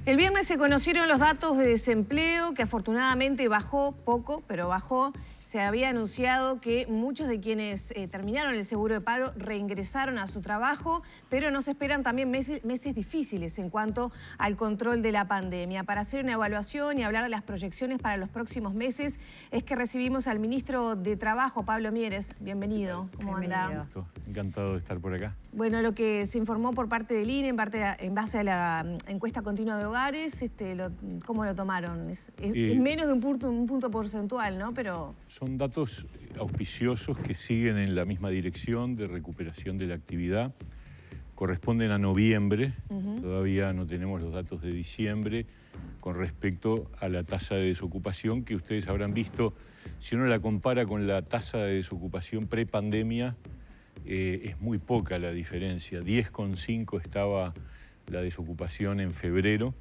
El viernes se conocieron los datos de desempleo, que afortunadamente bajó poco, pero bajó. Se había anunciado que muchos de quienes terminaron el seguro de paro reingresaron a su trabajo, pero nos esperan también meses difíciles en cuanto al control de la pandemia. Para hacer una evaluación y hablar de las proyecciones para los próximos meses, es que recibimos al ministro de Trabajo, Pablo Mieres. Bienvenido. ¿Cómo anda? Encantado de estar por acá. Bueno, lo que se informó por parte del INE, en base a la encuesta continua de hogares, ¿cómo lo tomaron? Es menos de un punto porcentual, ¿no? Pero son datos auspiciosos que siguen en la misma dirección de recuperación de la actividad. Corresponden a noviembre, todavía no tenemos los datos de diciembre con respecto a la tasa de desocupación que ustedes habrán visto. Si uno la compara con la tasa de desocupación prepandemia, es muy poca la diferencia. 10,5 estaba la desocupación en febrero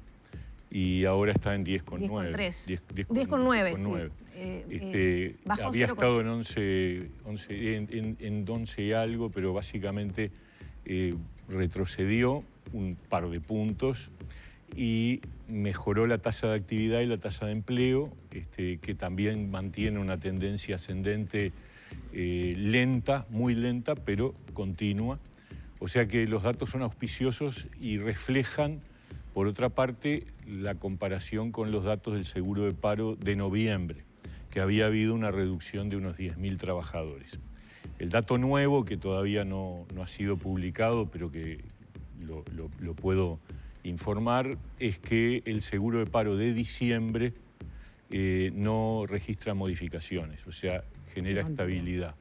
y ahora está en 10,9. 10,9, sí. Había estado en 11 y algo, pero básicamente retrocedió un par de puntos y mejoró la tasa de actividad y la tasa de empleo, que también mantiene una tendencia ascendente lenta, muy lenta, pero continua. O sea que los datos son auspiciosos y reflejan, por otra parte, la comparación con los datos del seguro de paro de noviembre, que había habido una reducción de unos 10.000 trabajadores. El dato nuevo, que todavía no ha sido publicado, pero que lo puedo informar, es que el seguro de paro de diciembre no registra modificaciones, o sea, genera estabilidad.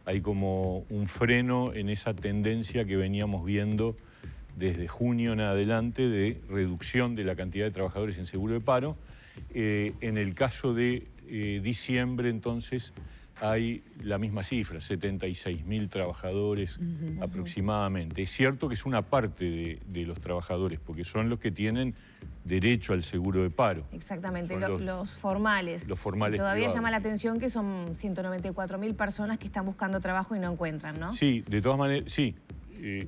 Hay como un freno en esa tendencia que veníamos viendo desde junio en adelante de reducción de la cantidad de trabajadores en seguro de paro. En el caso de diciembre, entonces, hay la misma cifra, 76.000 trabajadores aproximadamente. Es cierto que es una parte de los trabajadores, porque son los que tienen derecho al seguro de paro. Exactamente, los formales. Los formales Todavía privados. llama la atención que son 194.000 personas que están buscando trabajo y no encuentran, ¿no? Sí, de todas maneras, sí.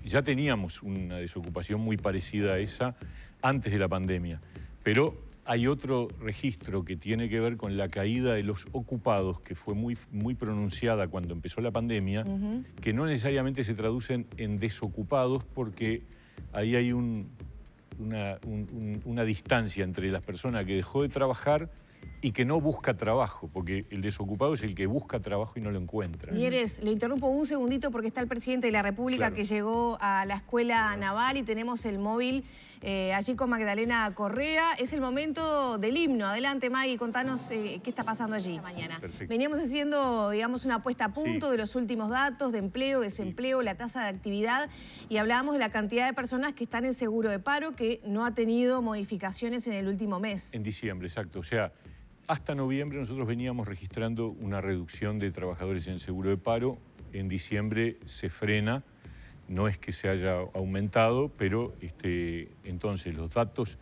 Ya teníamos una desocupación muy parecida a esa antes de la pandemia, pero hay otro registro que tiene que ver con la caída de los ocupados, que fue muy pronunciada cuando empezó la pandemia, que no necesariamente se traducen en desocupados, porque ahí hay una distancia entre la persona que dejó de trabajar y que no busca trabajo, porque el desocupado es el que busca trabajo y no lo encuentra. Mieres, le interrumpo un segundito porque está el presidente de la República que llegó a la Escuela Naval y tenemos el móvil allí con Magdalena Correa. Es el momento del himno. Adelante, Maggie, contanos qué está pasando allí mañana. Perfecto. Veníamos haciendo, digamos, una puesta a punto de los últimos datos de empleo, desempleo, la tasa de actividad, y hablábamos de la cantidad de personas que están en seguro de paro que no ha tenido modificaciones en el último mes. En diciembre, exacto. O sea, hasta noviembre nosotros veníamos registrando una reducción de trabajadores en el seguro de paro. En diciembre se frena, no es que se haya aumentado, pero entonces los datos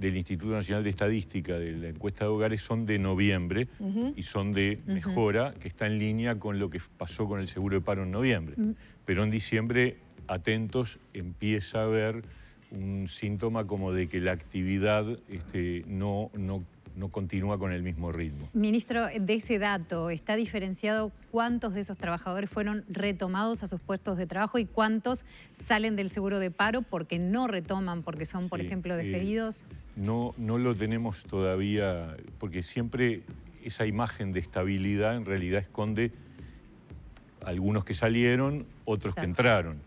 del Instituto Nacional de Estadística de la encuesta de hogares son de noviembre y son de mejora, que está en línea con lo que pasó con el seguro de paro en noviembre. Pero en diciembre, atentos, empieza a haber un síntoma como de que la actividad no continúa con el mismo ritmo. Ministro, de ese dato, ¿está diferenciado cuántos de esos trabajadores fueron retomados a sus puestos de trabajo y cuántos salen del seguro de paro porque no retoman, porque son, por ejemplo, despedidos? No lo tenemos todavía, porque siempre esa imagen de estabilidad en realidad esconde algunos que salieron, otros que entraron,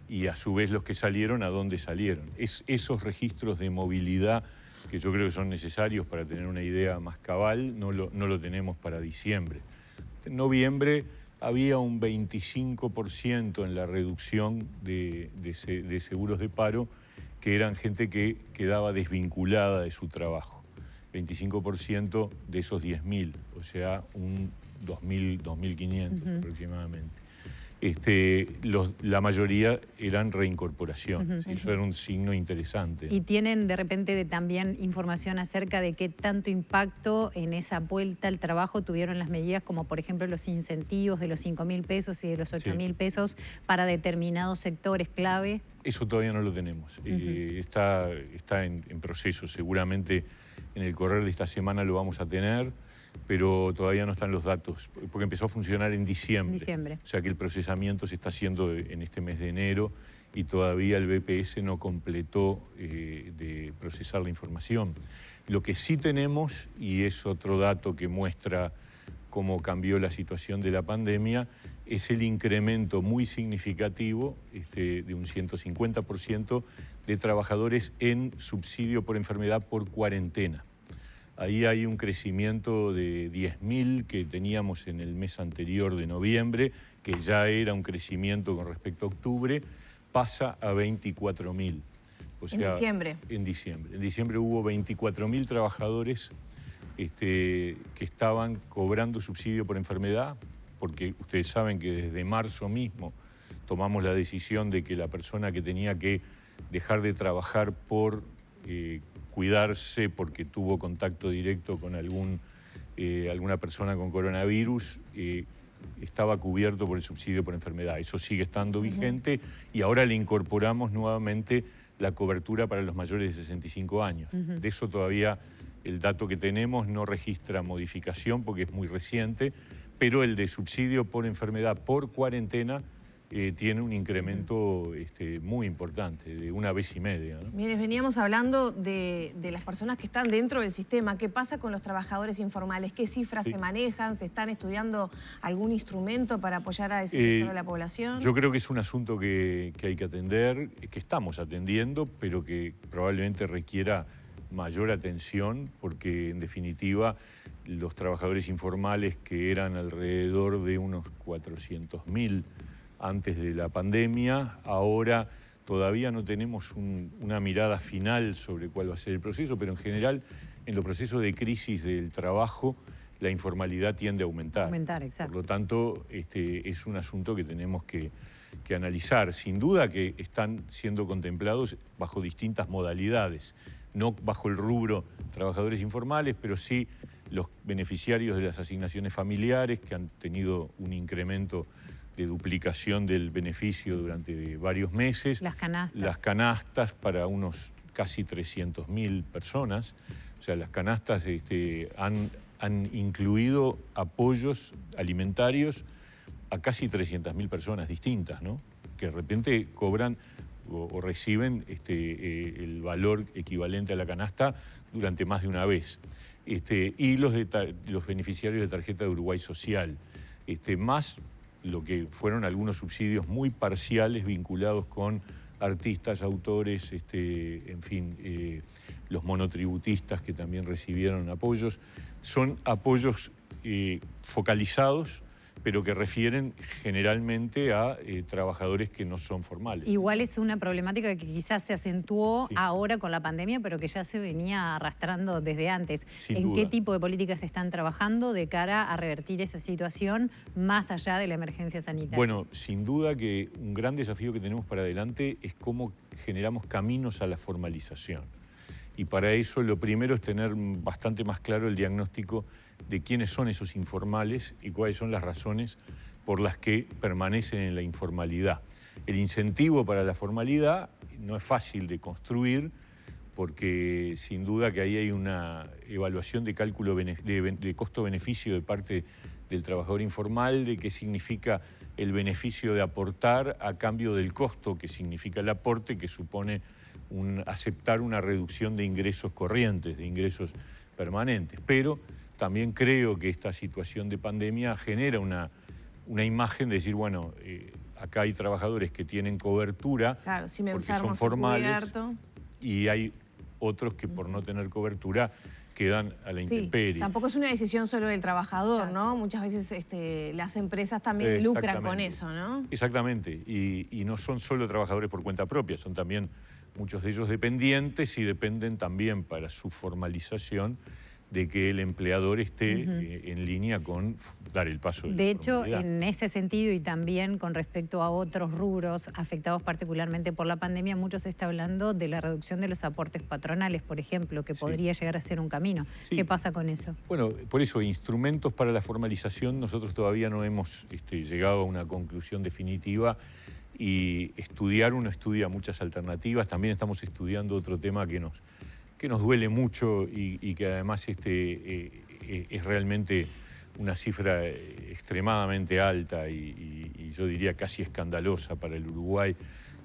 y a su vez los que salieron, ¿a dónde salieron? Esos registros de movilidad que yo creo que son necesarios para tener una idea más cabal, no lo tenemos para diciembre. En noviembre había un 25% en la reducción de seguros de paro, que eran gente que quedaba desvinculada de su trabajo. 25% de esos 10.000, o sea, un 2.000, 2.500 aproximadamente. la mayoría eran reincorporaciones. Eso era un signo interesante. ¿Y tienen de repente también información acerca de qué tanto impacto en esa vuelta al trabajo tuvieron las medidas, como por ejemplo los incentivos de los 5.000 pesos y de los 8.000 pesos para determinados sectores clave? Eso todavía no lo tenemos. Está en proceso. Seguramente en el correr de esta semana lo vamos a tener, pero todavía no están los datos, porque empezó a funcionar en diciembre. O sea que el procesamiento se está haciendo en este mes de enero y todavía el BPS no completó de procesar la información. Lo que sí tenemos, y es otro dato que muestra cómo cambió la situación de la pandemia, es el incremento muy significativo de un 150% de trabajadores en subsidio por enfermedad por cuarentena. Ahí hay un crecimiento de 10.000 que teníamos en el mes anterior de noviembre, que ya era un crecimiento con respecto a octubre, pasa a 24.000. O sea, ¿En diciembre? En diciembre. En diciembre hubo 24.000 trabajadores que estaban cobrando subsidio por enfermedad, porque ustedes saben que desde marzo mismo tomamos la decisión de que la persona que tenía que dejar de trabajar por cuidarse porque tuvo contacto directo con alguna persona con coronavirus, estaba cubierto por el subsidio por enfermedad. Eso sigue estando vigente y ahora le incorporamos nuevamente la cobertura para los mayores de 65 años. De eso todavía el dato que tenemos no registra modificación porque es muy reciente, pero el de subsidio por enfermedad por cuarentena tiene un incremento muy importante, de 1,5 veces, ¿no? Bien, veníamos hablando de las personas que están dentro del sistema. ¿Qué pasa con los trabajadores informales? ¿Qué cifras se manejan? ¿Se están estudiando algún instrumento para apoyar a ese sector de la población? Yo creo que es un asunto que hay que atender, que estamos atendiendo, pero que probablemente requiera mayor atención, porque en definitiva los trabajadores informales, que eran alrededor de unos 400.000 antes de la pandemia, ahora todavía no tenemos una mirada final sobre cuál va a ser el proceso, pero en general en los procesos de crisis del trabajo la informalidad tiende a aumentar. Exacto. Por lo tanto, es un asunto que tenemos que analizar. Sin duda que están siendo contemplados bajo distintas modalidades, no bajo el rubro trabajadores informales, pero sí los beneficiarios de las asignaciones familiares, que han tenido un incremento de duplicación del beneficio durante varios meses. Las canastas. Las canastas para unos casi 300.000 personas. O sea, las canastas han incluido apoyos alimentarios a casi 300.000 personas distintas, ¿no? Que de repente cobran o reciben el valor equivalente a la canasta durante más de una vez. Y los beneficiarios de tarjeta de Uruguay Social, más lo que fueron algunos subsidios muy parciales vinculados con artistas, autores, en fin, los monotributistas que también recibieron apoyos. Son apoyos focalizados, pero que refieren generalmente a trabajadores que no son formales. Igual es una problemática que quizás se acentuó ahora con la pandemia, pero que ya se venía arrastrando desde antes. ¿En qué tipo de políticas están trabajando de cara a revertir esa situación más allá de la emergencia sanitaria? Bueno, sin duda que un gran desafío que tenemos para adelante es cómo generamos caminos a la formalización. Y para eso lo primero es tener bastante más claro el diagnóstico de quiénes son esos informales y cuáles son las razones por las que permanecen en la informalidad. El incentivo para la formalidad no es fácil de construir porque sin duda que ahí hay una evaluación de cálculo de costo-beneficio de parte del trabajador informal, de qué significa el beneficio de aportar a cambio del costo que significa el aporte, que supone aceptar una reducción de ingresos corrientes, de ingresos permanentes. Pero también creo que esta situación de pandemia genera una imagen de decir, bueno, acá hay trabajadores que tienen cobertura porque son formales y hay otros que por no tener cobertura quedan a la intemperie. Tampoco es una decisión solo del trabajador, ¿no? Muchas veces las empresas también lucran con eso, ¿no? Exactamente, y no son solo trabajadores por cuenta propia, son también muchos de ellos dependientes y dependen también para su formalización de que el empleador esté en línea con dar el paso. De hecho, en ese sentido y también con respecto a otros rubros afectados particularmente por la pandemia, mucho se está hablando de la reducción de los aportes patronales, por ejemplo, que podría llegar a ser un camino. Sí. ¿Qué pasa con eso? Bueno, por eso, instrumentos para la formalización, nosotros todavía no hemos llegado a una conclusión definitiva y uno estudia muchas alternativas. También estamos estudiando otro tema que nos duele mucho y que además es realmente una cifra extremadamente alta y yo diría casi escandalosa para el Uruguay,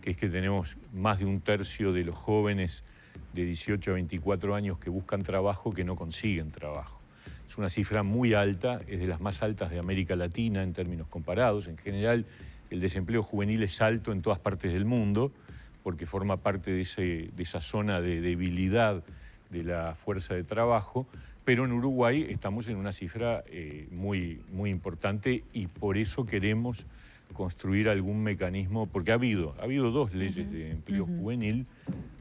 que es que tenemos más de 1/3 de los jóvenes de 18 a 24 años que buscan trabajo que no consiguen trabajo. Es una cifra muy alta, es de las más altas de América Latina en términos comparados. En general, el desempleo juvenil es alto en todas partes del mundo porque forma parte de esa zona de debilidad de la fuerza de trabajo, pero en Uruguay estamos en una cifra muy, muy importante y por eso queremos construir algún mecanismo, porque ha habido 2 leyes de empleo juvenil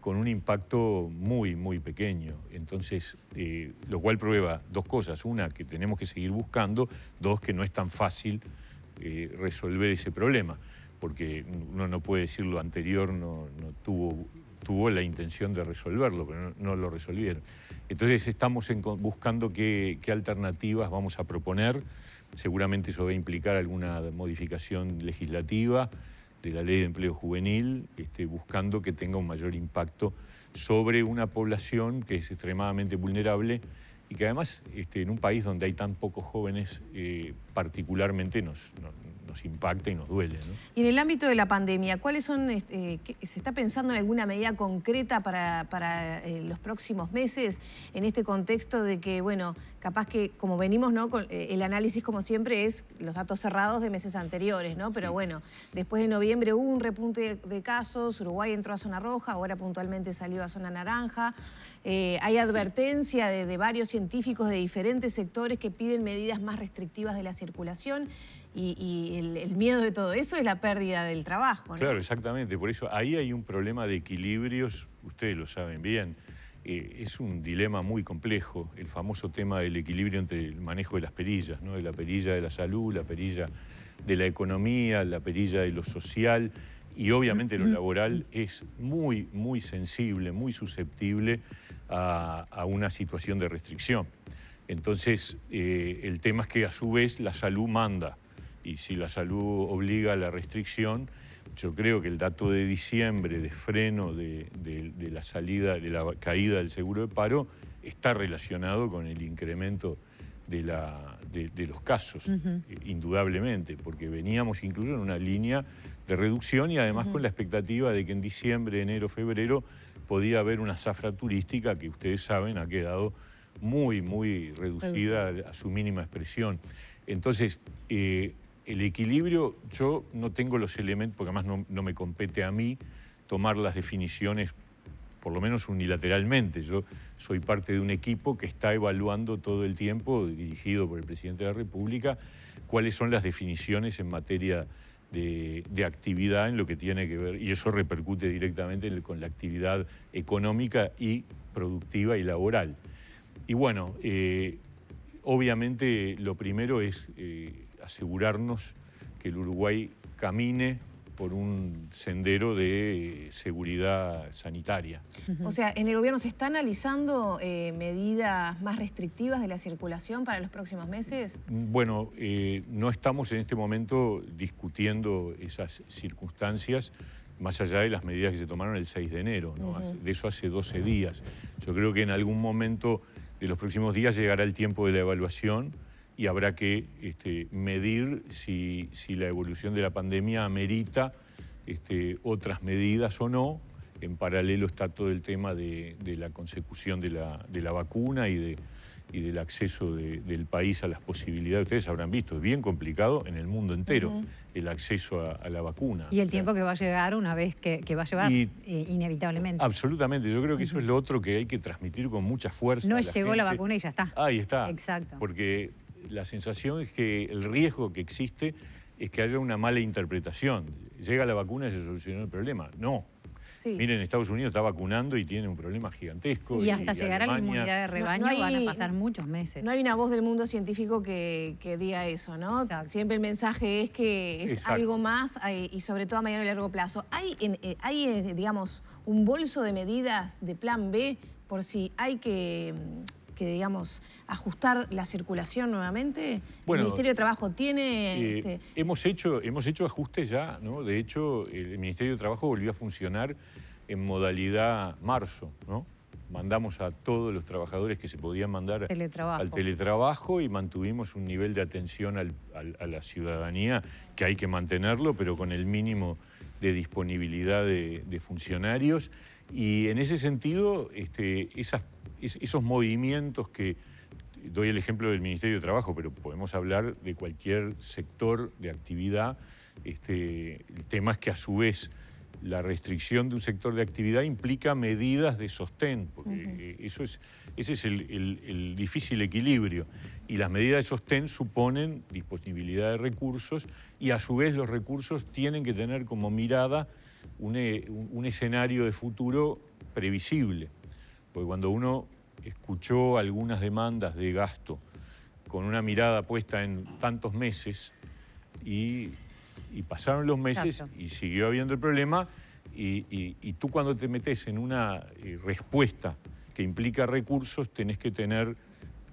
con un impacto muy, muy pequeño. Entonces, lo cual prueba 2 cosas. Una, que tenemos que seguir buscando. 2, que no es tan fácil resolver ese problema, porque uno no puede decir lo anterior no tuvo la intención de resolverlo, pero no lo resolvieron. Entonces estamos buscando qué alternativas vamos a proponer. Seguramente eso va a implicar alguna modificación legislativa de la Ley de Empleo Juvenil, buscando que tenga un mayor impacto sobre una población que es extremadamente vulnerable y que además en un país donde hay tan pocos jóvenes particularmente nos impacta y nos duele, ¿no? Y en el ámbito de la pandemia, ¿cuáles son, ¿se está pensando en alguna medida concreta para los próximos meses en este contexto de que, bueno, capaz que como venimos, ¿no? El análisis como siempre es los datos cerrados de meses anteriores, ¿no? Pero bueno, después de noviembre hubo un repunte de casos, Uruguay entró a zona roja, ahora puntualmente salió a zona naranja. Hay advertencia de varios científicos de diferentes sectores que piden medidas más restrictivas de la circulación y el miedo de todo eso es la pérdida del trabajo, ¿no? Claro, exactamente. Por eso ahí hay un problema de equilibrios, ustedes lo saben bien. Es un dilema muy complejo, el famoso tema del equilibrio entre el manejo de las perillas, ¿no? De la perilla de la salud, la perilla de la economía, la perilla de lo social y obviamente lo laboral es muy, muy sensible, muy susceptible a una situación de restricción. Entonces, el tema es que a su vez la salud manda y si la salud obliga a la restricción, yo creo que el dato de diciembre de freno de la salida, de la caída del seguro de paro está relacionado con el incremento de los casos, indudablemente, porque veníamos incluso en una línea de reducción y además con la expectativa de que en diciembre, enero, febrero podía haber una zafra turística que ustedes saben ha quedado muy, muy reducida a su mínima expresión. Entonces, el equilibrio, yo no tengo los elementos, porque además no me compete a mí tomar las definiciones, por lo menos unilateralmente. Yo soy parte de un equipo que está evaluando todo el tiempo, dirigido por el presidente de la República, cuáles son las definiciones en materia de actividad en lo que tiene que ver, y eso repercute directamente con la actividad económica y productiva y laboral. Y bueno, obviamente lo primero es asegurarnos que el Uruguay camine por un sendero de seguridad sanitaria. O sea, ¿en el gobierno se está analizando medidas más restrictivas de la circulación para los próximos meses? Bueno, no estamos en este momento discutiendo esas circunstancias, más allá de las medidas que se tomaron el 6 de enero, ¿no? De eso hace 12 días. Yo creo que en algún momento de los próximos días llegará el tiempo de la evaluación y habrá que medir si la evolución de la pandemia amerita otras medidas o no. En paralelo está todo el tema de la consecución de la vacuna y del acceso del país a las posibilidades. Ustedes habrán visto, es bien complicado en el mundo entero el acceso a la vacuna. Y el tiempo que va a llegar una vez que va a llevar, inevitablemente. Absolutamente, yo creo que eso es lo otro que hay que transmitir con mucha fuerza. No llegó la vacuna y ya está. Ahí está. Exacto. Porque la sensación es que el riesgo que existe es que haya una mala interpretación. Llega la vacuna y se solucionó el problema. No. Sí. Miren, Estados Unidos está vacunando y tiene un problema gigantesco. Y hasta llegar a la Alemania... inmunidad de rebaño van a pasar muchos meses. No hay una voz del mundo científico que diga eso, ¿no? Exacto. Siempre el mensaje es que es algo más y sobre todo a mediano y largo plazo. ¿Hay digamos, un bolso de medidas de plan B por si hay que digamos, ajustar la circulación nuevamente? Bueno, ¿El Ministerio de Trabajo tiene...? Hemos hecho ajustes ya, ¿no? De hecho, el Ministerio de Trabajo volvió a funcionar en modalidad marzo, ¿no? Mandamos a todos los trabajadores que se podían mandar al teletrabajo y mantuvimos un nivel de atención a la ciudadanía que hay que mantenerlo, pero con el mínimo de disponibilidad de funcionarios. Y en ese sentido, esos movimientos que... Doy el ejemplo del Ministerio de Trabajo, pero podemos hablar de cualquier sector de actividad. El tema es que a su vez la restricción de un sector de actividad implica medidas de sostén, porque ese es el difícil equilibrio. Y las medidas de sostén suponen disponibilidad de recursos y a su vez los recursos tienen que tener como mirada un escenario de futuro previsible. Porque cuando uno escuchó algunas demandas de gasto con una mirada puesta en tantos meses y pasaron los meses y siguió habiendo el problema y tú cuando te metes en una respuesta que implica recursos tenés que tener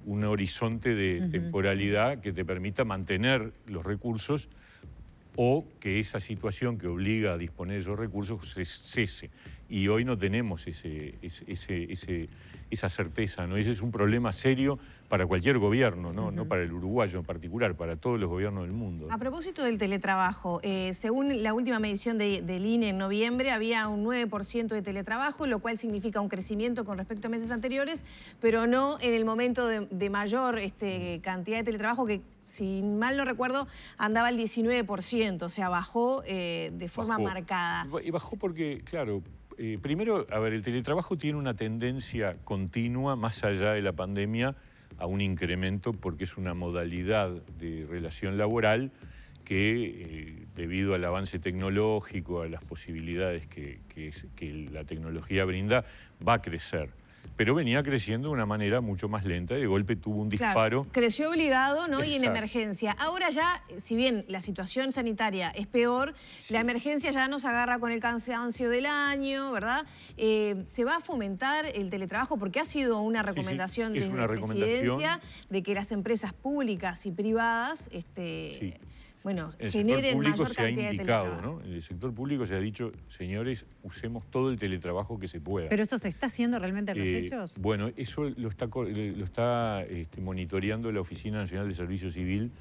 un horizonte de temporalidad que te permita mantener los recursos o que esa situación que obliga a disponer de esos recursos cese. Y hoy no tenemos esa certeza, ¿no? Ese es un problema serio para cualquier gobierno, ¿no? No para el uruguayo en particular, para todos los gobiernos del mundo. A propósito del teletrabajo, según la última medición del INE en noviembre, había un 9% de teletrabajo, lo cual significa un crecimiento con respecto a meses anteriores, pero no en el momento de mayor cantidad de teletrabajo que, si mal no recuerdo, andaba al 19%, o sea, bajó de forma marcada. Y bajó porque, claro, primero, a ver, el teletrabajo tiene una tendencia continua, más allá de la pandemia, a un incremento porque es una modalidad de relación laboral que, debido al avance tecnológico, a las posibilidades que la tecnología brinda, va a crecer. Pero venía creciendo de una manera mucho más lenta y de golpe tuvo un disparo. Claro, creció obligado, ¿no? Exacto. Y en emergencia. Ahora ya, si bien la situación sanitaria es peor, la emergencia ya nos agarra con el cansancio del año, ¿verdad? ¿Se va a fomentar el teletrabajo? Porque ha sido una recomendación desde la presidencia de que las empresas públicas y privadas bueno, generen mayor cantidad de teletrabajo. ¿No? En el sector público se ha dicho, señores, usemos todo el teletrabajo que se pueda. ¿Pero eso se está haciendo realmente en los hechos? Bueno, eso lo está monitoreando la Oficina Nacional de Servicio Civil.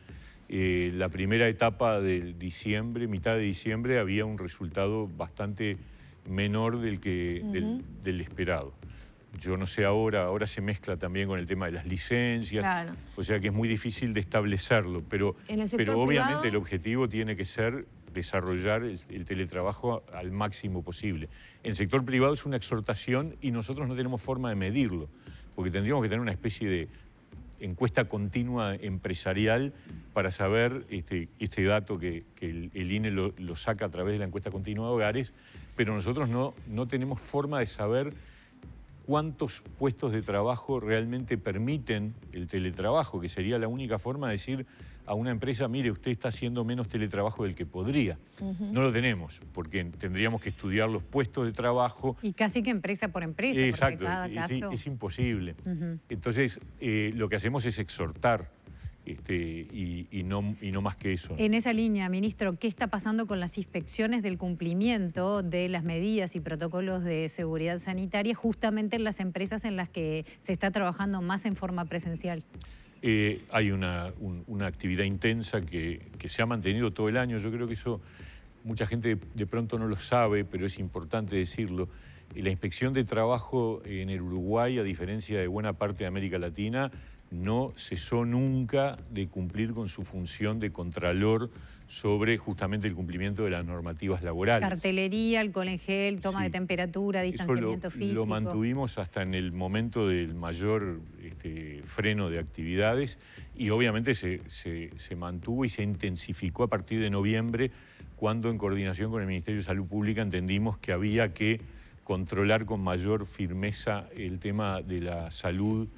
La primera etapa de diciembre, mitad de diciembre, había un resultado bastante menor del esperado. Yo no sé ahora se mezcla también con el tema de las licencias, o sea que es muy difícil de establecerlo, pero obviamente el objetivo tiene que ser desarrollar el teletrabajo al máximo posible. En el sector privado es una exhortación y nosotros no tenemos forma de medirlo, porque tendríamos que tener una especie de encuesta continua empresarial para saber este dato que el INE lo saca a través de la encuesta continua de hogares, pero nosotros no tenemos forma de saber cuántos puestos de trabajo realmente permiten el teletrabajo, que sería la única forma de decir a una empresa, mire, usted está haciendo menos teletrabajo del que podría. No lo tenemos, porque tendríamos que estudiar los puestos de trabajo. Y casi que empresa por empresa, exacto, porque cada caso... es imposible. Entonces, lo que hacemos es exhortar. Y no más que eso. En esa línea, ministro, ¿qué está pasando con las inspecciones del cumplimiento de las medidas y protocolos de seguridad sanitaria justamente en las empresas en las que se está trabajando más en forma presencial? Hay una actividad intensa que se ha mantenido todo el año. Yo creo que eso mucha gente de pronto no lo sabe, pero es importante decirlo. La inspección de trabajo en el Uruguay, a diferencia de buena parte de América Latina, no cesó nunca de cumplir con su función de contralor sobre justamente el cumplimiento de las normativas laborales. Cartelería, alcohol en gel, toma de temperatura, distanciamiento físico. Lo mantuvimos hasta en el momento del mayor freno de actividades y obviamente se mantuvo y se intensificó a partir de noviembre, cuando en coordinación con el Ministerio de Salud Pública entendimos que había que controlar con mayor firmeza el tema de la salud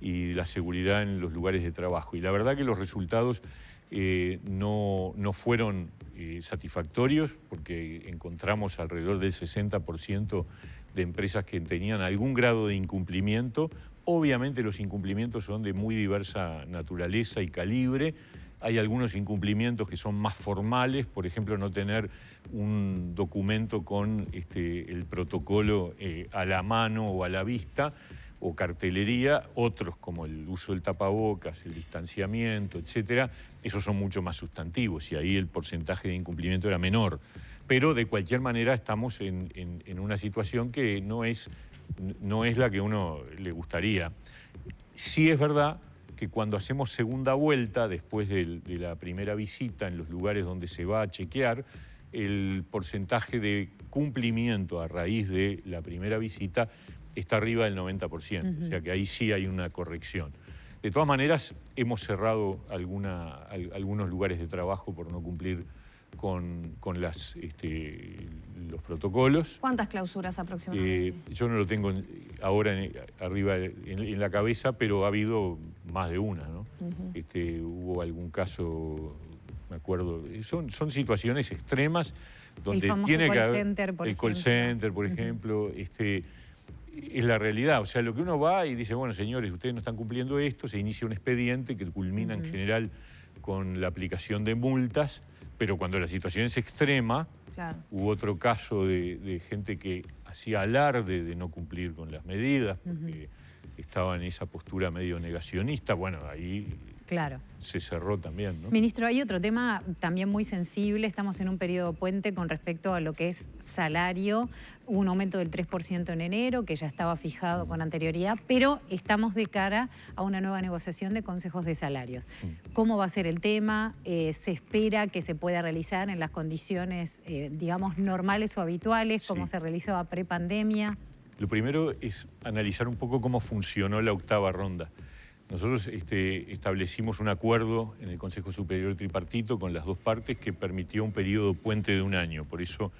y la seguridad en los lugares de trabajo. Y la verdad que los resultados no fueron satisfactorios, porque encontramos alrededor del 60% de empresas que tenían algún grado de incumplimiento. Obviamente los incumplimientos son de muy diversa naturaleza y calibre. Hay algunos incumplimientos que son más formales, por ejemplo, no tener un documento con el protocolo a la mano o a la vista, o cartelería. Otros, como el uso del tapabocas, el distanciamiento, etcétera, esos son mucho más sustantivos y ahí el porcentaje de incumplimiento era menor. Pero de cualquier manera estamos en una situación que no es la que uno le gustaría. Sí es verdad que cuando hacemos segunda vuelta, después de la primera visita en los lugares donde se va a chequear, el porcentaje de cumplimiento a raíz de la primera visita está arriba del 90%, o sea que ahí sí hay una corrección. De todas maneras, hemos cerrado algunos lugares de trabajo por no cumplir con los protocolos. ¿Cuántas clausuras aproximadamente? Yo no lo tengo ahora arriba en la cabeza, pero ha habido más de una, ¿no? Hubo algún caso, me acuerdo, son situaciones extremas donde tiene que haber el call center, por ejemplo, es la realidad. O sea, lo que uno va y dice, bueno, señores, ustedes no están cumpliendo esto, se inicia un expediente que culmina en general con la aplicación de multas, pero cuando la situación es extrema, claro. Hubo otro caso de gente que hacía alarde de no cumplir con las medidas, porque estaba en esa postura medio negacionista. Bueno, ahí claro. Se cerró también, ¿no? Ministro, hay otro tema también muy sensible. Estamos en un periodo puente con respecto a lo que es salario. Hubo un aumento del 3% en enero, que ya estaba fijado con anterioridad, pero estamos de cara a una nueva negociación de consejos de salarios. ¿Cómo va a ser el tema? ¿Se espera que se pueda realizar en las condiciones, digamos, normales o habituales, como se realizaba prepandemia? Lo primero es analizar un poco cómo funcionó la octava ronda. Nosotros establecimos un acuerdo en el Consejo Superior Tripartito con las dos partes que permitió un periodo puente de un año. Por eso,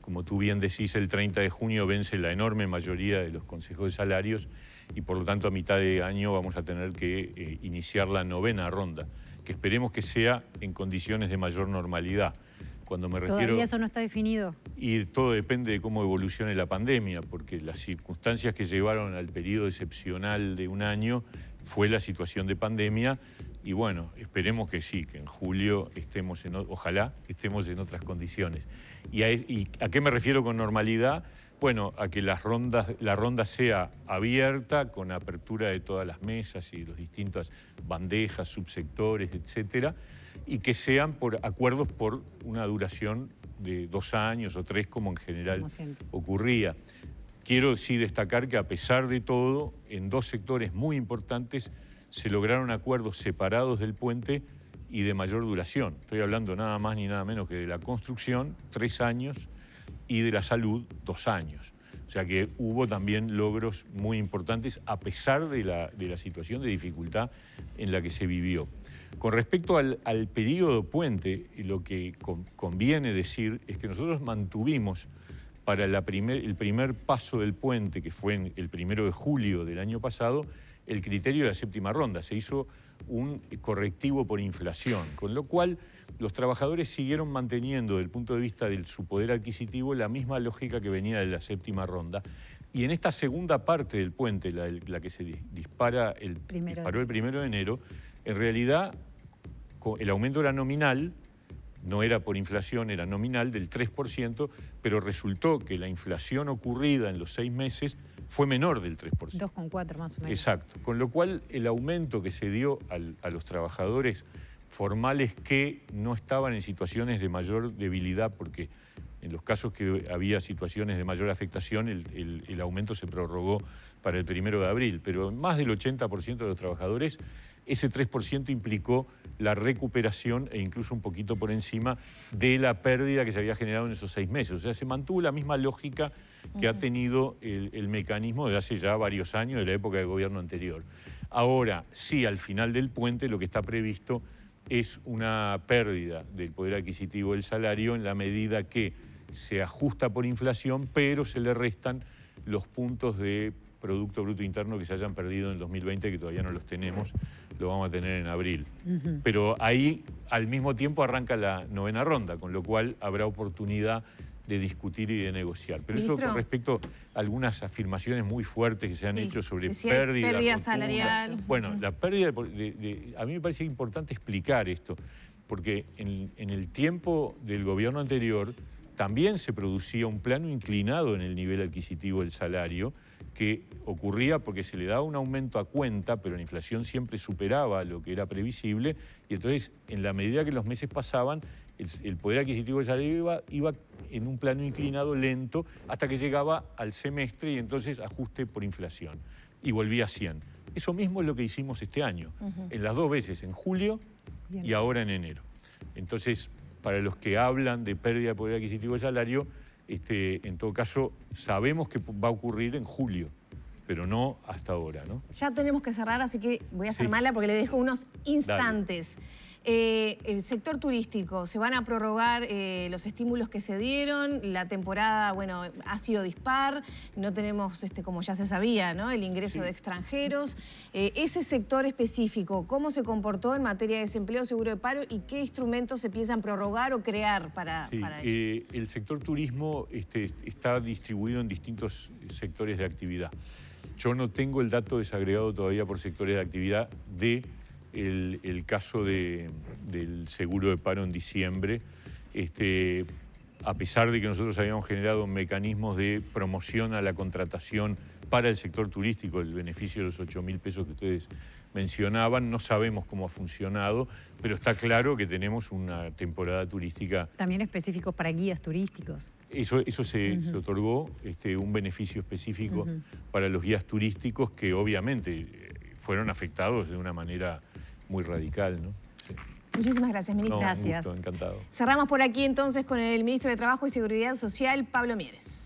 como tú bien decís, el 30 de junio vence la enorme mayoría de los consejos de salarios y por lo tanto a mitad de año vamos a tener que iniciar la novena ronda, que esperemos que sea en condiciones de mayor normalidad. Cuando me refiero, ¿todavía eso no está definido? Y todo depende de cómo evolucione la pandemia, porque las circunstancias que llevaron al periodo excepcional de un año fue la situación de pandemia y bueno, esperemos que sí, que en julio ojalá estemos en otras condiciones. ¿Y a qué me refiero con normalidad? Bueno, a que la ronda sea abierta, con apertura de todas las mesas y las distintas bandejas, subsectores, etcétera, y que sean por acuerdos por una duración de 2 años o 3, como en general ocurría. Quiero sí destacar que a pesar de todo, en 2 sectores muy importantes se lograron acuerdos separados del puente y de mayor duración. Estoy hablando nada más ni nada menos que de la construcción, 3 años, y de la salud, 2 años. O sea que hubo también logros muy importantes a pesar de la situación de dificultad en la que se vivió. Con respecto al periodo puente, lo que conviene decir es que nosotros mantuvimos para el primer paso del puente, que fue el 1 de julio del año pasado, el criterio de la séptima ronda. Se hizo un correctivo por inflación, con lo cual los trabajadores siguieron manteniendo, desde el punto de vista de su poder adquisitivo, la misma lógica que venía de la séptima ronda. Y en esta segunda parte del puente, la que se disparó el 1 de enero, en realidad el aumento era nominal, no era por inflación, era nominal del 3%, pero resultó que la inflación ocurrida en los 6 meses fue menor del 3%. 2,4 más o menos. Exacto, con lo cual el aumento que se dio a los trabajadores formales que no estaban en situaciones de mayor debilidad, porque en los casos que había situaciones de mayor afectación, el aumento se prorrogó para el 1 de abril, pero más del 80% de los trabajadores, ese 3% implicó la recuperación e incluso un poquito por encima de la pérdida que se había generado en esos 6 meses. O sea, se mantuvo la misma lógica que ha tenido el mecanismo desde hace ya varios años, de la época del gobierno anterior. Ahora, sí, al final del puente lo que está previsto es una pérdida del poder adquisitivo del salario en la medida que se ajusta por inflación, pero se le restan los puntos de Producto Bruto Interno que se hayan perdido en el 2020, que todavía no los tenemos, lo vamos a tener en abril. Pero ahí, al mismo tiempo, arranca la 9ª ronda, con lo cual habrá oportunidad de discutir y de negociar. Pero Ministro, eso con respecto a algunas afirmaciones muy fuertes que se han hecho sobre pérdida rotunda, salarial. Bueno, la pérdida, a mí me parece importante explicar esto, porque en el tiempo del gobierno anterior también se producía un plano inclinado en el nivel adquisitivo del salario, que ocurría porque se le daba un aumento a cuenta, pero la inflación siempre superaba lo que era previsible, y entonces, en la medida que los meses pasaban, el poder adquisitivo del salario iba en un plano inclinado lento hasta que llegaba al semestre y entonces ajuste por inflación. Y volvía a 100. Eso mismo es lo que hicimos este año, en las dos veces, en julio y ahora en enero. Entonces, para los que hablan de pérdida de poder adquisitivo del salario, en todo caso, sabemos que va a ocurrir en julio, pero no hasta ahora, ¿no? Ya tenemos que cerrar, así que voy a ser mala porque le dejo unos instantes. El sector turístico, se van a prorrogar los estímulos que se dieron, la temporada, bueno, ha sido dispar, no tenemos, como ya se sabía, ¿no?, el ingreso de extranjeros. Ese sector específico, ¿cómo se comportó en materia de desempleo, seguro de paro y qué instrumentos se piensan prorrogar o crear para ello? El sector turismo está distribuido en distintos sectores de actividad. Yo no tengo el dato desagregado todavía por sectores de actividad el caso del seguro de paro en diciembre, a pesar de que nosotros habíamos generado mecanismos de promoción a la contratación para el sector turístico, el beneficio de los 8.000 pesos que ustedes mencionaban, no sabemos cómo ha funcionado, pero está claro que tenemos una temporada turística. También específicos para guías turísticos. Eso se otorgó, un beneficio específico para los guías turísticos que obviamente fueron afectados de una manera muy radical, ¿no? Sí. Muchísimas gracias, ministro. Gracias. Un gusto, encantado. Cerramos por aquí entonces con el ministro de Trabajo y Seguridad Social, Pablo Mieres.